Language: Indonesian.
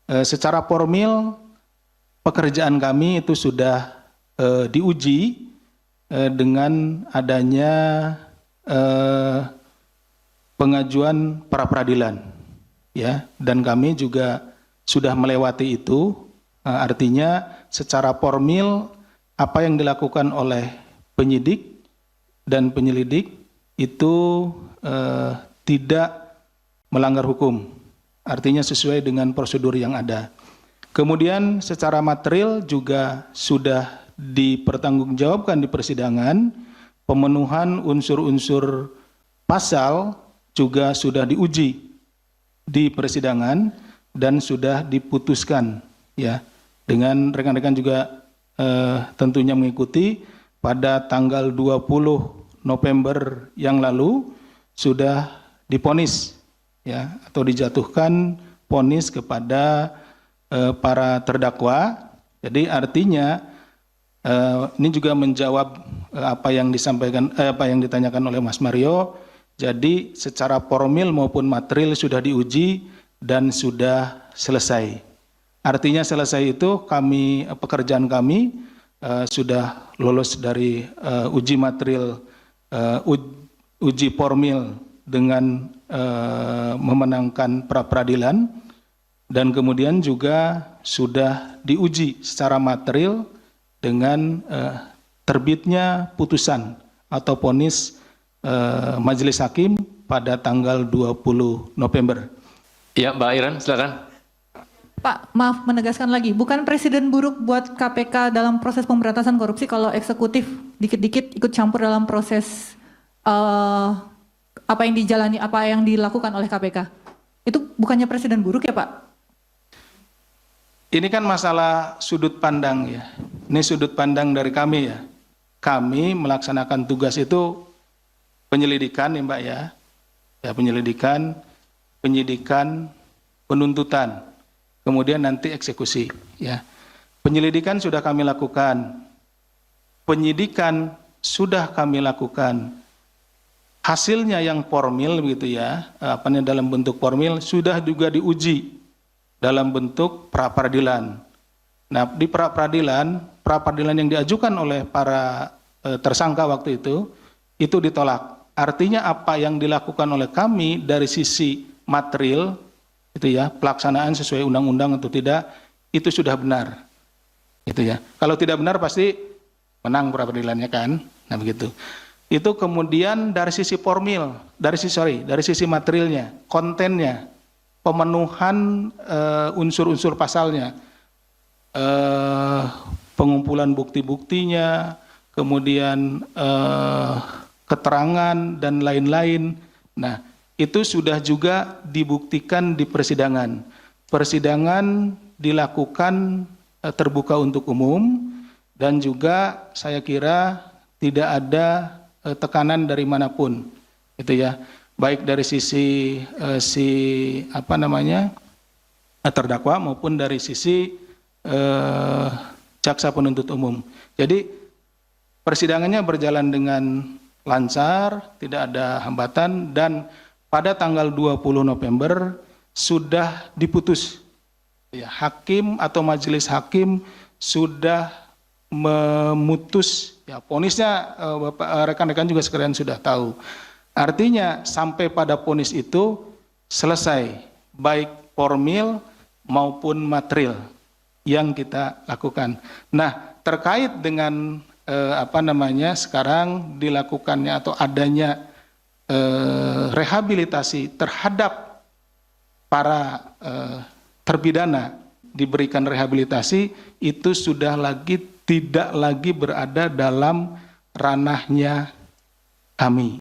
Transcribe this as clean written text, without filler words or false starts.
secara formil pekerjaan kami itu sudah diuji dengan adanya pengajuan pra peradilan, ya, dan kami juga sudah melewati itu. Artinya secara formil apa yang dilakukan oleh penyidik dan penyelidik itu tidak melanggar hukum, artinya sesuai dengan prosedur yang ada. Kemudian secara material juga sudah dipertanggungjawabkan di persidangan, pemenuhan unsur-unsur pasal juga sudah diuji di persidangan dan sudah diputuskan, ya, dengan rekan-rekan juga tentunya mengikuti. Pada tanggal 20 November yang lalu sudah divonis, ya, atau dijatuhkan vonis kepada para terdakwa. Jadi artinya ini juga menjawab apa yang disampaikan, apa yang ditanyakan oleh Mas Mario. Jadi secara formil maupun material sudah diuji dan sudah selesai. Artinya selesai itu pekerjaan kami sudah lolos dari uji material, uji formil dengan memenangkan pra peradilan, dan kemudian juga sudah diuji secara material dengan terbitnya putusan atau vonis majelis hakim pada tanggal 20 November. Ya, Mbak Iren, silakan. Pak, maaf menegaskan lagi, bukan presiden buruk buat KPK dalam proses pemberantasan korupsi kalau eksekutif dikit-dikit ikut campur dalam proses apa yang dijalani, apa yang dilakukan oleh KPK. Itu bukannya presiden buruk ya, Pak? Ini kan masalah sudut pandang, ya. Ini sudut pandang dari kami, ya. Kami melaksanakan tugas itu penyelidikan, ya Mbak, ya. Ya, penyelidikan, penyidikan, penuntutan, kemudian nanti eksekusi, ya. Penyelidikan sudah kami lakukan, penyidikan sudah kami lakukan. Hasilnya yang formil begitu, ya, dalam bentuk formil sudah juga diuji dalam bentuk pra peradilan. Nah, di pra peradilan yang diajukan oleh para tersangka waktu itu ditolak. Artinya apa yang dilakukan oleh kami dari sisi material itu, ya, pelaksanaan sesuai undang-undang atau tidak, itu sudah benar. Gitu, ya. Kalau tidak benar pasti menang pra peradilannya kan. Nah, begitu. Itu kemudian dari sisi formil, dari sisi materialnya, kontennya, pemenuhan unsur-unsur pasalnya, pengumpulan bukti-buktinya, kemudian keterangan dan lain-lain. Nah, itu sudah juga dibuktikan di persidangan. Persidangan dilakukan terbuka untuk umum, dan juga saya kira tidak ada tekanan dari manapun, itu, ya, baik dari sisi terdakwa maupun dari sisi jaksa penuntut umum. Jadi persidangannya berjalan dengan lancar, tidak ada hambatan, dan pada tanggal 20 November sudah diputus, ya, hakim atau majelis hakim sudah memutus, ya, vonisnya, rekan-rekan juga sekalian sudah tahu. Artinya sampai pada vonis itu selesai, baik formil maupun material yang kita lakukan. Nah, terkait dengan sekarang dilakukannya atau adanya rehabilitasi terhadap para terpidana, diberikan rehabilitasi, itu sudah tidak lagi berada dalam ranahnya kami.